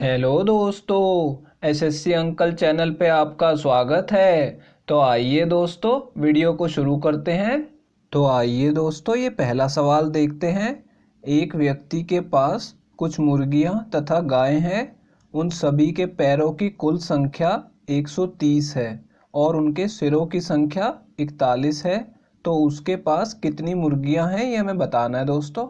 Hello दोस्तों, SSC uncle channel पे आपका स्वागत है। तो आइए दोस्तों, वीडियो को शुरू करते हैं। तो आइए दोस्तों, ये पहला सवाल देखते हैं। एक व्यक्ति के पास कुछ मुर्गियां तथा गायें हैं। उन सभी के पैरों की कुल संख्या 130 है और उनके सिरों की संख्या 41 है। तो उसके पास कितनी मुर्गियां हैं, ये हमें बताना है दोस्तों।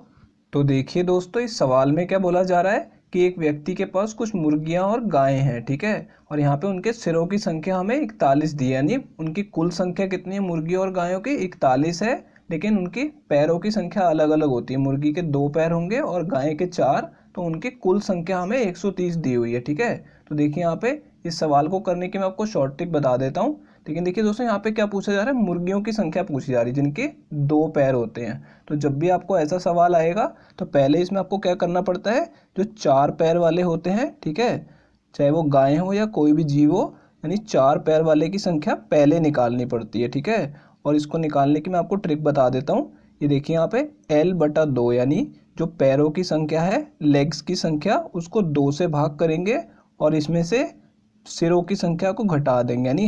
तो देखिए दोस्तों, इस सवाल में क्या बोला जा रहा है कि एक व्यक्ति के पास कुछ मुर्गियां और गायें हैं, ठीक है। और यहाँ पे उनके सिरों की संख्या हमें 41 दी है, यानी उनकी कुल संख्या कितनी है मुर्गियों और गायों की 41 है। लेकिन उनकी पैरों की संख्या अलग अलग होती है, मुर्गी के 2 पैर होंगे और गाय के 4। तो उनकी कुल संख्या हमें 130 दी हुई है, ठीक है। तो देखिए यहाँ पे इस सवाल को करने की मैं आपको शॉर्ट ट्रिक बता देता हूँ। लेकिन देखिए दोस्तों, यहाँ पे क्या पूछा जा रहा है, मुर्गियों की संख्या पूछी जा रही है जिनके 2 पैर होते हैं। तो जब भी आपको ऐसा सवाल आएगा तो पहले इसमें आपको क्या करना पड़ता है, जो 4 पैर वाले होते हैं, ठीक है, चाहे वो गाय हो या कोई भी जीव हो, यानी 4 पैर वाले की संख्या पहले निकालनी पड़ती है, ठीक है। और इसको निकालने की मैं आपको ट्रिक बता देता हूँ। ये देखिए यहाँ पे L/2, यानी जो पैरों की संख्या है, लेग्स की संख्या, उसको 2 से भाग करेंगे और इसमें से सिरों की संख्या को घटा देंगे, यानी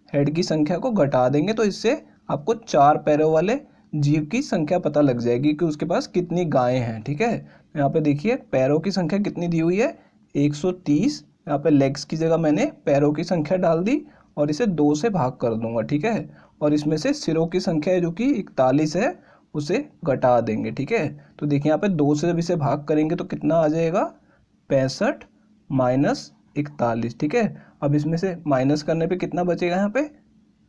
हेड की संख्या को घटा देंगे। तो इससे आपको 4 पैरों वाले जीव की संख्या पता लग जाएगी कि उसके पास कितनी गायें हैं, ठीक है। यहाँ पे देखिए पैरों की संख्या कितनी दी हुई है, 130। यहाँ पे लेग्स की जगह मैंने पैरों की संख्या डाल दी और इसे 2 से भाग कर दूंगा, ठीक है। और इसमें से सिरों की संख्या है जो कि 41 है, उसे घटा देंगे, ठीक है। तो देखिए यहाँ पे 2 से जब इसे भाग करेंगे तो कितना आ जाएगा, 65 माइनस 41, ठीक है। अब इसमें से माइनस करने पे कितना बचेगा, यहाँ पे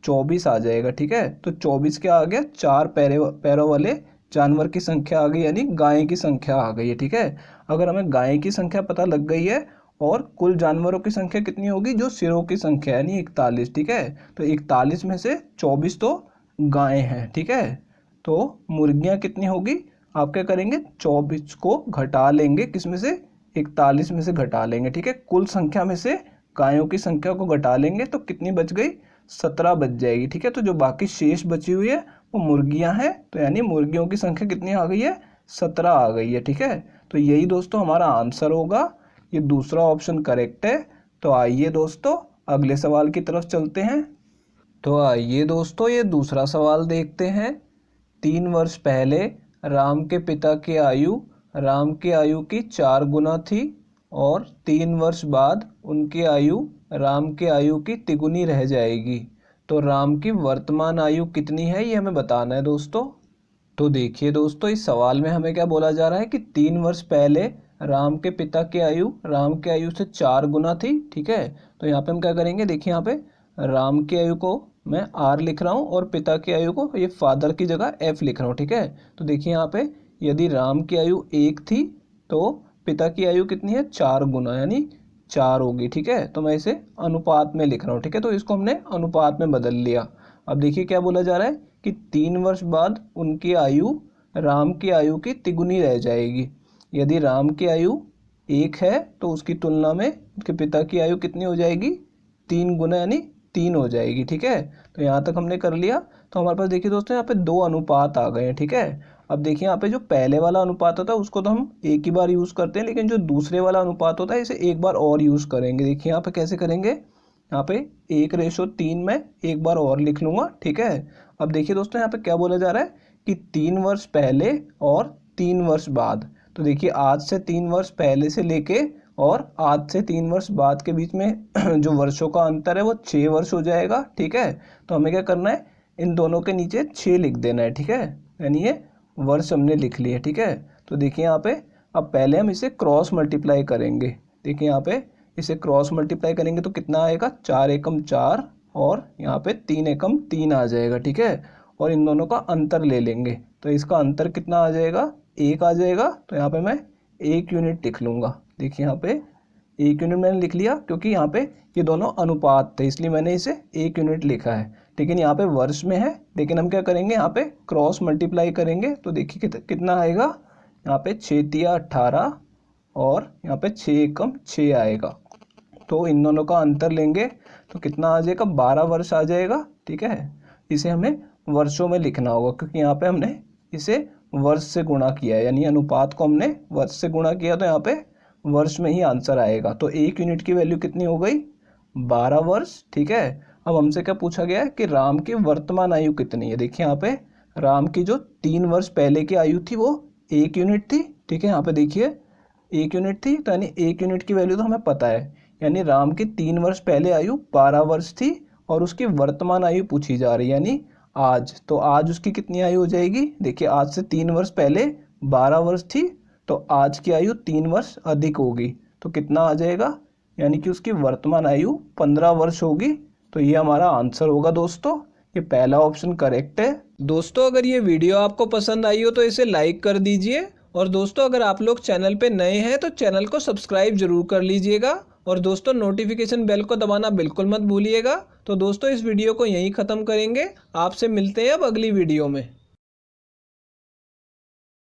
24 आ जाएगा, ठीक है। तो 24 क्या आ गया, 4 पैरों वाले जानवर की संख्या आ गई, यानी गाय की संख्या आ गई है, ठीक है। अगर हमें गाय की संख्या पता लग गई है और कुल जानवरों की संख्या कितनी होगी, जो सिरों की संख्या यानी 41, ठीक है। तो 41 में से 24 तो गायें हैं, ठीक है। तो मुर्गियां कितनी होगी, आप क्या करेंगे, 24 को घटा लेंगे, किस में से, 41 में से घटा लेंगे, ठीक है। कुल संख्या में से गायों की संख्या को घटा लेंगे तो कितनी बच गई, 17 बच जाएगी, ठीक है। तो जो बाकी शेष बची हुई है वो मुर्गियां हैं, तो यानी मुर्गियों की संख्या कितनी आ गई है, 17 आ गई है, ठीक है। तो यही दोस्तों हमारा आंसर होगा, ये दूसरा ऑप्शन करेक्ट है। तो आइए दोस्तों अगले सवाल की तरफ चलते हैं। तो आइए दोस्तों, ये दूसरा सवाल देखते हैं। 3 वर्ष पहले राम के पिता की आयु राम की आयु की 4 गुना थी और 3 वर्ष बाद उनकी आयु राम की आयु की तिगुनी रह जाएगी। तो राम की वर्तमान आयु कितनी है, ये हमें बताना है दोस्तों। तो देखिए दोस्तों, इस सवाल में हमें क्या बोला जा रहा है कि 3 वर्ष पहले राम के पिता की आयु राम की आयु से 4 गुना थी, ठीक है। तो यहाँ पे हम क्या करेंगे, देखिए यहाँ पे राम की आयु को मैं R लिख रहा हूँ और पिता की आयु को ये फादर की जगह F लिख रहा हूँ, ठीक है। तो देखिए यहाँ पे यदि राम की आयु 1 थी तो पिता की आयु कितनी है, 4 गुना, यानी 4 होगी, ठीक है। तो मैं इसे अनुपात में लिख रहा हूँ, ठीक है। तो इसको हमने अनुपात में बदल लिया। अब देखिए क्या बोला जा रहा है कि 3 वर्ष बाद उनकी आयु राम की आयु की तिगुनी रह जाएगी। यदि राम की आयु 1 है तो उसकी तुलना में उसके पिता की आयु कितनी हो जाएगी, 3 गुना, यानी 3 हो जाएगी, ठीक है। तो यहाँ तक हमने कर लिया। तो हमारे पास देखिए दोस्तों यहाँ पे 2 अनुपात आ गए हैं, ठीक है। अब देखिए यहाँ पे जो पहले वाला अनुपात होता है उसको तो हम एक ही बार यूज़ करते हैं, लेकिन जो दूसरे वाला अनुपात होता है इसे एक बार और यूज़ करेंगे। देखिए यहाँ पे कैसे करेंगे, यहाँ पे 1:3 में एक बार और लिख लूँगा, ठीक है। अब देखिए दोस्तों यहाँ पे क्या बोला जा रहा है कि 3 वर्ष पहले और 3 वर्ष बाद। तो देखिए आज से 3 वर्ष पहले से लेके और आज से 3 वर्ष बाद के बीच में जो वर्षों का अंतर है वो 6 वर्ष हो जाएगा, ठीक है। तो हमें क्या करना है, इन दोनों के नीचे 6 लिख देना है, ठीक है। यानी ये वर्ष हमने लिख लिए, ठीक है। तो देखिए यहाँ पे अब पहले हम इसे क्रॉस मल्टीप्लाई करेंगे। देखिए यहाँ पे इसे क्रॉस मल्टीप्लाई करेंगे तो कितना आएगा, 4 एकम 4 और यहाँ पे 3 एकम 3 आ जाएगा, ठीक है। और इन दोनों का अंतर ले लेंगे तो इसका अंतर कितना आ जाएगा, 1 आ जाएगा। तो यहाँ पे मैं 1 यूनिट लिख लूँगा। देखिए यहाँ पे 1 यूनिट मैंने लिख लिया क्योंकि यहाँ पे ये दोनों अनुपात थे, इसलिए मैंने इसे 1 यूनिट लिखा है। लेकिन यहाँ पे वर्ष में है, लेकिन हम क्या करेंगे, यहाँ पे क्रॉस मल्टीप्लाई करेंगे तो देखिए कितना आएगा, यहाँ पे 6×3 = 18 और यहाँ पे 6 एकम 6 आएगा। तो इन दोनों का अंतर लेंगे तो कितना आ जाएगा, 12 वर्ष आ जाएगा, ठीक है। इसे हमें वर्षों में लिखना होगा क्योंकि यहाँ पे हमने इसे वर्ष से गुणा किया है, यानी अनुपात को हमने वर्ष से गुणा किया तो यहाँ पे वर्ष में ही आंसर आएगा। तो 1 यूनिट की वैल्यू कितनी हो गई? 12 वर्ष। ठीक है, अब हमसे क्या पूछा गया है कि राम की वर्तमान आयु कितनी है। देखिए यहाँ पे राम की जो 3 वर्ष पहले की आयु थी वो 1 यूनिट थी। ठीक है, यहाँ पे देखिए 1 यूनिट थी, तो यानी 1 यूनिट की वैल्यू तो हमें पता है, यानी राम की 3 वर्ष पहले आयु 12 वर्ष थी और उसकी वर्तमान आयु पूछी जा रही है यानी आज। तो आज उसकी कितनी आयु हो जाएगी? देखिए आज से 3 वर्ष पहले 12 वर्ष थी, तो आज की आयु 3 वर्ष अधिक होगी, तो कितना आ जाएगा? यानी कि उसकी वर्तमान आयु 15 वर्ष होगी। तो ये हमारा आंसर होगा दोस्तों, ये पहला ऑप्शन करेक्ट है। दोस्तों अगर ये वीडियो आपको पसंद आई हो तो इसे लाइक कर दीजिए, और दोस्तों अगर आप लोग चैनल पे नए हैं तो चैनल को सब्सक्राइब जरूर कर लीजिएगा, और दोस्तों नोटिफिकेशन बेल को दबाना बिल्कुल मत भूलिएगा। तो दोस्तों इस वीडियो को यहीं ख़त्म करेंगे, आपसे मिलते हैं अब अगली वीडियो में।